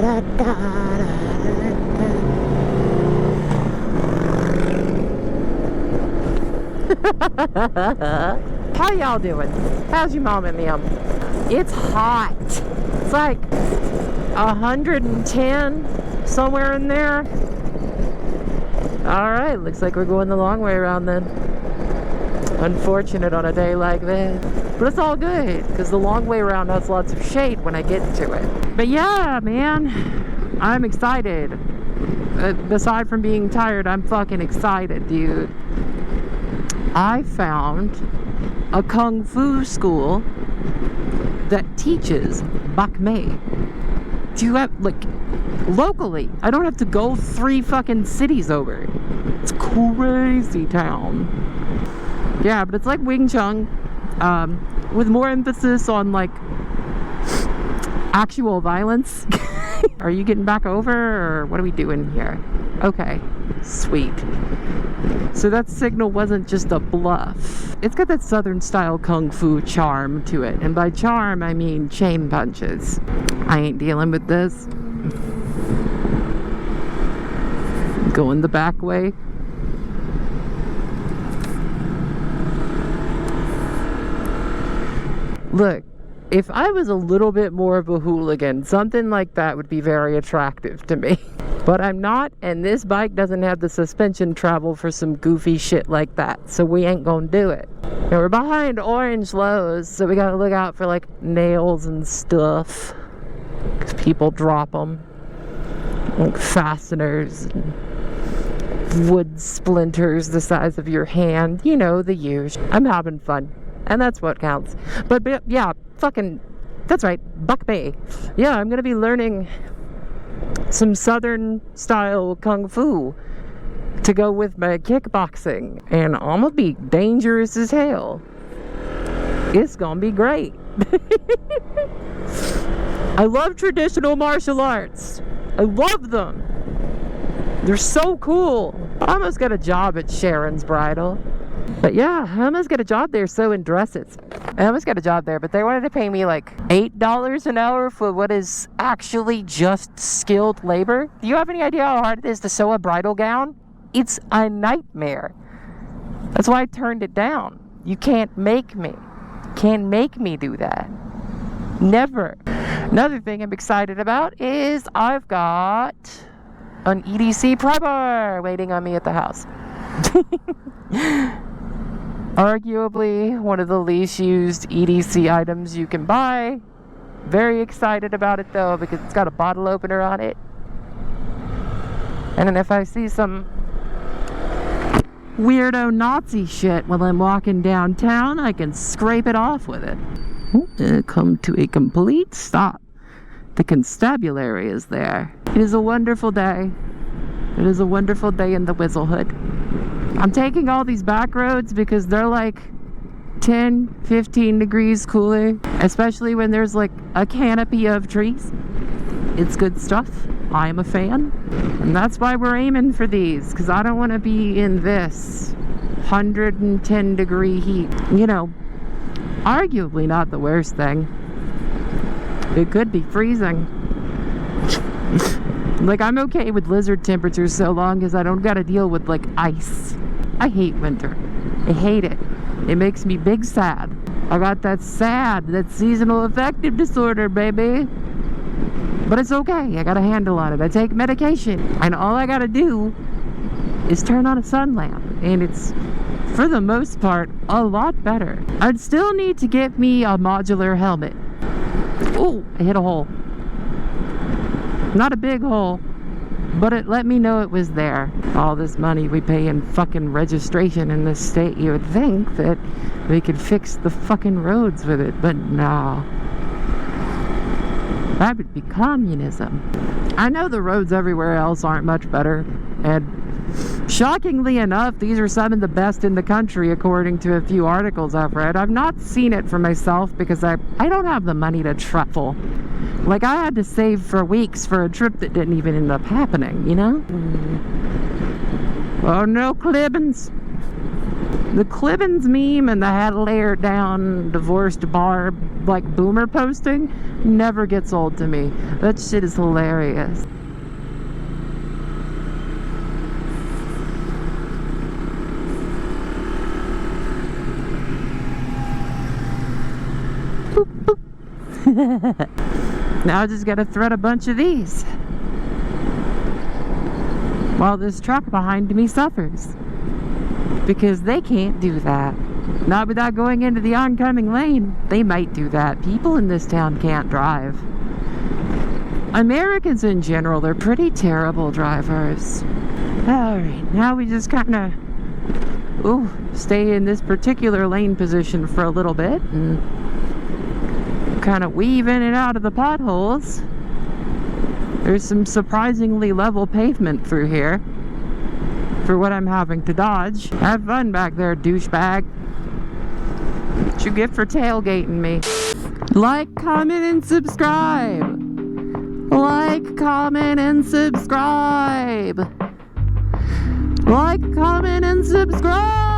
How y'all doing? How's your mom and them? It's hot. It's like 110 somewhere in there. All right, looks like we're going the long way around then. Unfortunate on a day like this, but it's all good because the long way around has lots of shade when I get to it. But yeah, man, I'm excited. Aside from being tired, I'm fucking excited, dude. I found a kung fu school that teaches bak mei. Do you have, like, locally? I don't have to go 3 fucking cities over. It's crazy town. Yeah, but it's like Wing Chun, with more emphasis on, like, actual violence. Are you getting back over, or what are we doing here? Okay, sweet. So that signal wasn't just a bluff. It's got that southern style kung fu charm to it. And by charm, I mean chain punches. I ain't dealing with this. Going the back way. Look, if I was a little bit more of a hooligan, something like that would be very attractive to me. But I'm not, and this bike doesn't have the suspension travel for some goofy shit like that, so we ain't gonna do it. Now we're behind orange lows, so we gotta look out for like nails and stuff, because people drop them, like fasteners and wood splinters the size of your hand, you know, the usual. I'm having fun, and that's what counts. But yeah, fucking, that's right, bak mei. Yeah, I'm gonna be learning some southern style kung fu to go with my kickboxing, and I'm gonna be dangerous as hell. It's gonna be great. I love traditional martial arts. I love them. They're so cool. I almost got a job at Sharon's Bridal. But yeah, I almost got a job there sewing dresses. I almost got a job there, but they wanted to pay me like $8 an hour for what is actually just skilled labor. Do you have any idea how hard it is to sew a bridal gown? It's a nightmare. That's why I turned it down. You can't make me. Can't make me do that. Never. Another thing I'm excited about is I've got an EDC primer waiting on me at the house. Arguably one of the least used EDC items you can buy. Very excited about it though, because it's got a bottle opener on it. And then if I see some weirdo Nazi shit while I'm walking downtown, I can scrape it off with it. Come to a complete stop. The constabulary is there. It is a wonderful day. It is a wonderful day in the Wizzle Hood. I'm taking all these back roads because they're like 10, 15 degrees cooler, especially when there's like a canopy of trees. It's good stuff. I am a fan. And that's why we're aiming for these, because I don't want to be in this 110 degree heat. You know, arguably not the worst thing. It could be freezing. Like, I'm okay with blizzard temperatures so long as I don't gotta deal with like ice. I hate winter. I hate it. It makes me big sad. I got that seasonal affective disorder, baby. But it's okay. I got a handle on it. I take medication. And all I gotta do is turn on a sun lamp. And it's, for the most part, a lot better. I'd still need to get me a modular helmet. Oh, I hit a hole. Not a big hole, but it let me know it was there. All this money we pay in fucking registration in this state, you would think that we could fix the fucking roads with it, but no. That would be communism. I know the roads everywhere else aren't much better, and shockingly enough, these are some of the best in the country according to a few articles I've read. I've not seen it for myself because I don't have the money to travel. Like, I had to save for weeks for a trip that didn't even end up happening, you know? Oh no, Clibbins. The Clibbins meme and the had layered down divorced Barb like boomer posting never gets old to me. That shit is hilarious. Boop, boop. Now I just gotta thread a bunch of these while this truck behind me suffers, because they can't do that. Not without going into the oncoming lane. They might do that. People in this town can't drive. Americans in general, they're pretty terrible drivers. Alright, now we just kind of stay in this particular lane position for a little bit and kind of weave in and out of the potholes. There's some surprisingly level pavement through here for what I'm having to dodge. Have fun back there, douchebag. What you get for tailgating me? Like, comment, and subscribe. Like, comment, and subscribe. Like, comment, and subscribe.